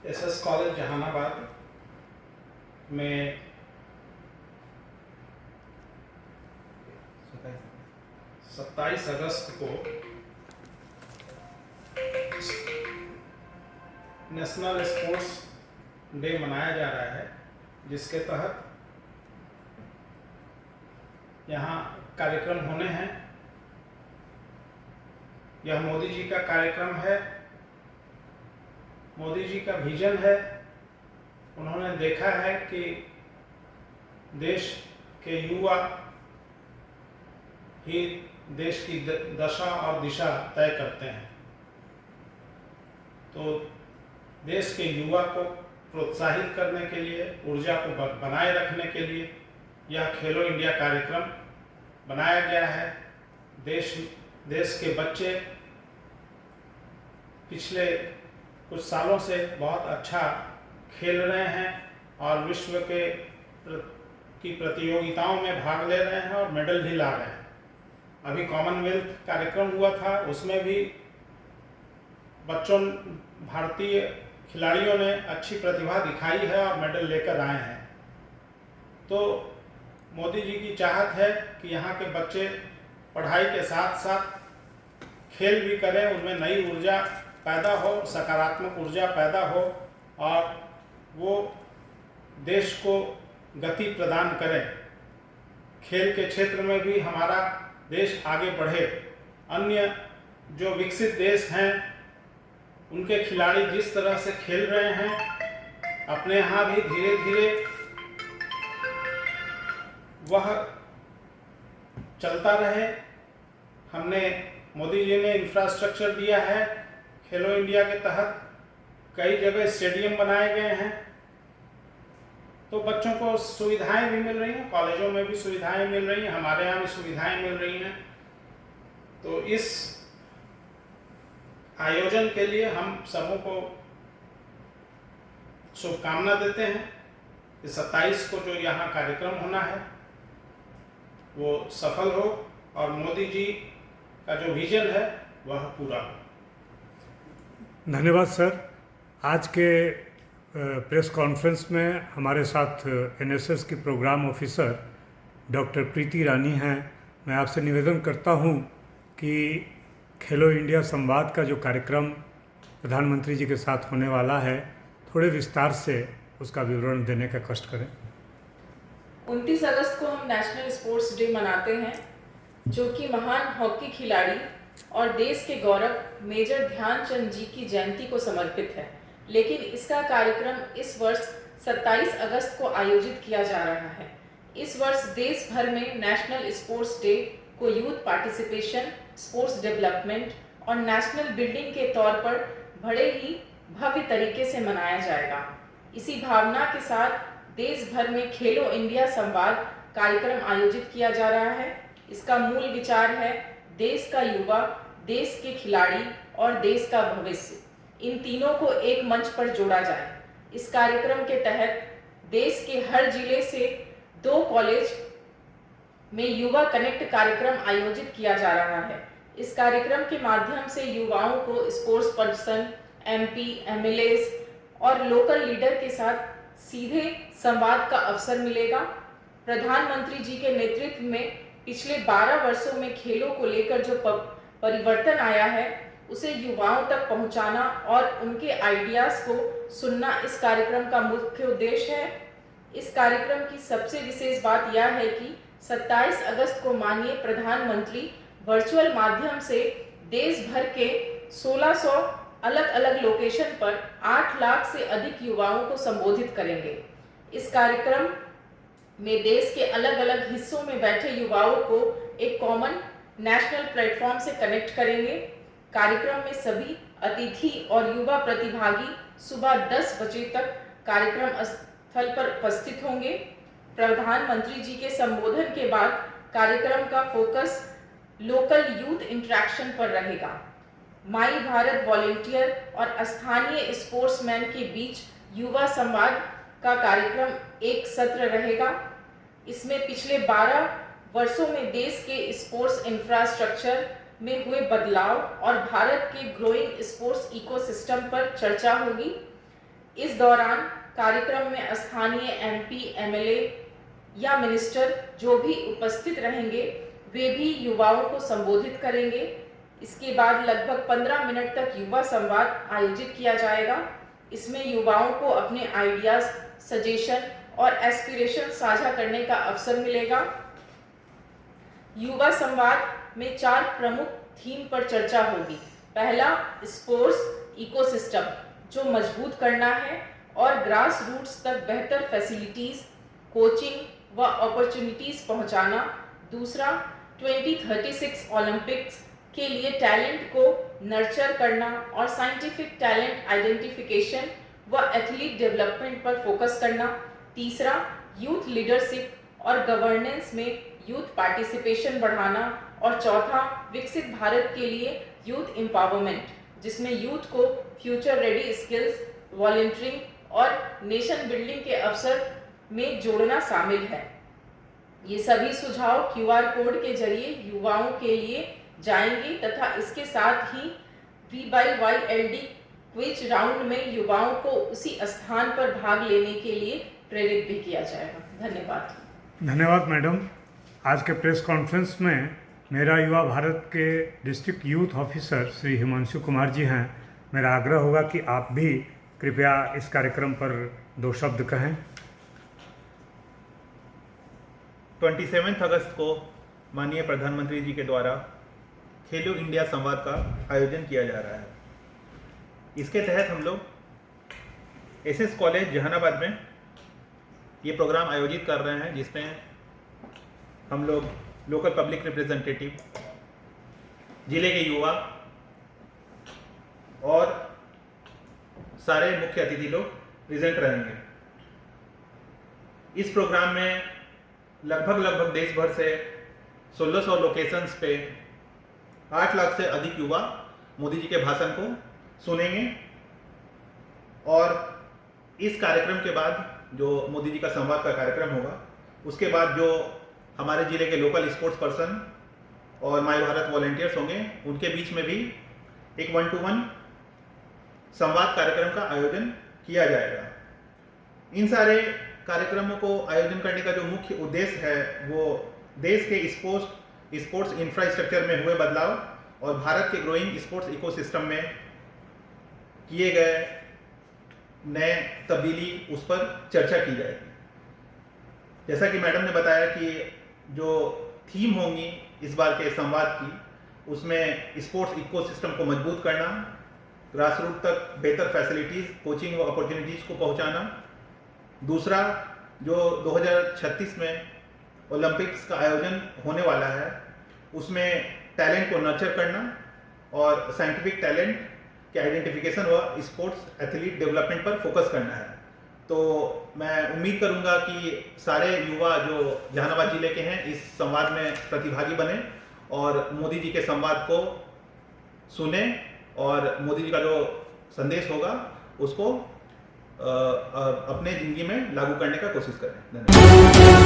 SS college Jehanabad में 27 अगस्त को national sports day मनाया जा रहा है, जिसके तहत यहाँ कार्यक्रम होने हैं। यह मोदी जी का कार्यक्रम है, मोदी जी का विजन है। उन्होंने देखा है कि देश के युवा ही देश की दशा और दिशा तय करते हैं। तो देश के युवा को प्रोत्साहित करने के लिए, ऊर्जा को बनाए रखने के लिए यह खेलो इंडिया कार्यक्रम बनाया गया है। देश के बच्चे पिछले कुछ सालों से बहुत अच्छा खेल रहे हैं और विश्व की प्रतियोगिताओं में भाग ले रहे हैं और मेडल भी ला रहे हैं। अभी कॉमनवेल्थ कार्यक्रम हुआ था, उसमें भी भारतीय खिलाड़ियों ने अच्छी प्रतिभा दिखाई है और मेडल लेकर आए हैं। तो मोदी जी की चाहत है कि यहाँ के बच्चे पढ़ाई के साथ साथ खेल भी करें, उनमें नई ऊर्जा पैदा हो, सकारात्मक ऊर्जा पैदा हो और वो देश को गति प्रदान करें। खेल के क्षेत्र में भी हमारा देश आगे बढ़े। अन्य जो विकसित देश हैं उनके खिलाड़ी जिस तरह से खेल रहे हैं, अपने यहाँ भी धीरे धीरे वह चलता रहे। हमने मोदी जी ने इंफ्रास्ट्रक्चर दिया है। खेलो इंडिया के तहत कई जगह स्टेडियम बनाए गए हैं, तो बच्चों को सुविधाएं भी मिल रही हैं, कॉलेजों में भी सुविधाएं मिल रही हैं, हमारे यहाँ भी सुविधाएं मिल रही हैं। तो इस आयोजन के लिए हम सबों को शुभकामना देते हैं कि 27 को जो यहाँ कार्यक्रम होना है वो सफल हो और मोदी जी का जो विजन है वह पूरा हो। धन्यवाद सर। आज के प्रेस कॉन्फ्रेंस में हमारे साथ एनएसएस की प्रोग्राम ऑफिसर डॉक्टर प्रीति रानी हैं। मैं आपसे निवेदन करता हूं कि खेलो इंडिया संवाद का जो कार्यक्रम प्रधानमंत्री जी के साथ होने वाला है, थोड़े विस्तार से उसका विवरण देने का कष्ट करें। 29 अगस्त को हम नेशनल स्पोर्ट्स डे मनाते हैं, जो कि महान हॉकी खिलाड़ी और देश के गौरव मेजर ध्यानचंद जी की जयंती को समर्पित है। लेकिन इसका कार्यक्रम इस वर्ष 27 अगस्त को आयोजित किया जा रहा है। इस वर्ष देश भर में नेशनल स्पोर्ट्स डे को यूथ पार्टिसिपेशन, स्पोर्ट्स डेवलपमेंट और नेशनल बिल्डिंग के तौर पर बड़े ही भव्य तरीके से मनाया जाएगा। इसी भावना के साथ देश भर में खेलो इंडिया संवाद कार्यक्रम आयोजित किया जा रहा है। इसका मूल विचार है देश का युवा, देश के खिलाड़ी और देश का भविष्य, इन तीनों को एक मंच पर जोड़ा जाए। इस कार्यक्रम के तहत देश के हर जिले से 2 कॉलेज में युवा कनेक्ट कार्यक्रम आयोजित किया जा रहा है। इस कार्यक्रम के माध्यम से युवाओं को स्पोर्ट्स पर्सन, एमपी, एमएलएस और लोकल लीडर के साथ सीधे संवाद का अवसर मिलेगा। प्रधानमंत्री जी के नेतृत्व में पिछले 12 वर्षों में खेलों को लेकर जो परिवर्तन आया है, उसे युवाओं तक पहुंचाना और उनके आइडियाज को सुनना इस कार्यक्रम का मुख्य उद्देश्य है। इस कार्यक्रम की सबसे विशेष बात यह है कि 27 अगस्त को माननीय प्रधानमंत्री वर्चुअल माध्यम से देश भर के 1600 अलग अलग लोकेशन पर 8 लाख से अधिक युवाओं को संबोधित करेंगे। इस कार्यक्रम में देश के अलग अलग हिस्सों में बैठे युवाओं को एक कॉमन नेशनल प्लेटफॉर्म से कनेक्ट करेंगे। कार्यक्रम में सभी अतिथि और युवा प्रतिभागी सुबह 10 बजे तक कार्यक्रम स्थल पर उपस्थित होंगे। प्रधानमंत्री जी के संबोधन के बाद कार्यक्रम का फोकस लोकल यूथ इंटरेक्शन पर रहेगा। माई भारत वॉलेंटियर और स्थानीय स्पोर्ट्समैन के बीच युवा संवाद का कार्यक्रम एक सत्र रहेगा। इसमें पिछले 12 वर्षों में देश के स्पोर्ट्स इंफ्रास्ट्रक्चर में हुए बदलाव और भारत के ग्रोइंग स्पोर्ट्स इकोसिस्टम पर चर्चा होगी। इस दौरान कार्यक्रम में स्थानीय एमपी, एमएलए या मिनिस्टर जो भी उपस्थित रहेंगे वे भी युवाओं को संबोधित करेंगे। इसके बाद लगभग 15 मिनट तक युवा संवाद आयोजित किया जाएगा। इसमें युवाओं को अपने आइडियाज, सजेशन और एस्पिरेशन साझा करने का अवसर मिलेगा। युवा संवाद में 4 प्रमुख थीम पर चर्चा होगी। पहला, स्पोर्ट्स इकोसिस्टम जो मजबूत करना है और ग्रास रूट्स तक बेहतर फैसिलिटीज, कोचिंग व अपॉर्चुनिटीज पहुंचाना। दूसरा, 2036 ओलंपिक्स के लिए टैलेंट को नर्चर करना और साइंटिफिक टैलेंट आइडेंटिफिकेशन व एथलीट डेवलपमेंट पर फोकस करना। तीसरा, यूथ लीडरशिप और गवर्नेंस में यूथ पार्टिसिपेशन बढ़ाना। और चौथा, विकसित भारत के लिए यूथ एम्पावरमेंट जिसमें यूथ को फ्यूचर रेडी स्किल्स, वॉलंटियरिंग और नेशन बिल्डिंग के अवसर में जोड़ना शामिल है। ये सभी सुझाव QR कोड के जरिए युवाओं के लिए जाएंगे तथा इसके साथ ही V/YLD क्विज राउंड में युवाओं को उसी स्थान पर भाग लेने के लिए प्रेरित भी किया जाएगा। धन्यवाद। धन्यवाद मैडम। आज के प्रेस कॉन्फ्रेंस में मेरा युवा भारत के district youth officer Shri Himanshu Kumar ji हैं। मेरा आग्रह होगा कि आप भी कृपया इस कार्यक्रम पर 2 शब्द कहें। 27 अगस्त को माननीय प्रधानमंत्री जी के द्वारा खेलो इंडिया संवाद का आयोजन किया जा रहा है। इसके तहत हम लोग SS कॉलेज जहानाबाद में ये प्रोग्राम आयोजित कर रहे हैं, जिसमें हम लोग लोकल पब्लिक रिप्रेजेंटेटिव, जिले के युवा और सारे मुख्य अतिथि लोग प्रेजेंट रहेंगे। इस प्रोग्राम में लगभग देश भर से 1600 लोकेशंस पे 8 लाख से अधिक युवा मोदी जी के भाषण को सुनेंगे। और इस कार्यक्रम के बाद जो मोदी जी का संवाद का कार्यक्रम होगा, उसके बाद जो हमारे जिले के लोकल स्पोर्ट्स पर्सन और माय भारत वॉलंटियर्स होंगे, उनके बीच में भी एक 1-to-1 संवाद कार्यक्रम का आयोजन किया जाएगा। इन सारे कार्यक्रमों को आयोजन करने का जो मुख्य उद्देश्य है वो देश के स्पोर्ट्स इंफ्रास्ट्रक्चर में हुए बदलाव और भारत के ग्रोइंग स्पोर्ट्स इकोसिस्टम में किए गए नए तब्दीली, उस पर चर्चा की जाएगी। जैसा कि मैडम ने बताया कि जो थीम होंगी इस बार के संवाद की, उसमें स्पोर्ट्स इकोसिस्टम को मजबूत करना, ग्रास रूट तक बेहतर फैसिलिटीज़, कोचिंग व अपॉर्चुनिटीज़ को पहुंचाना। दूसरा, जो 2036 में ओलंपिक्स का आयोजन होने वाला है, उसमें टैलेंट को नर्चर करना और साइंटिफिक टैलेंट के आइडेंटिफिकेशन व स्पोर्ट्स एथलीट डेवलपमेंट पर फोकस करना है। तो मैं उम्मीद करूंगा कि सारे युवा जो जहानाबाद जिले के हैं इस संवाद में प्रतिभागी बने और मोदी जी के संवाद को सुने और मोदी जी का जो संदेश होगा उसको अपने जिंदगी में लागू करने का कोशिश करें। धन्यवाद।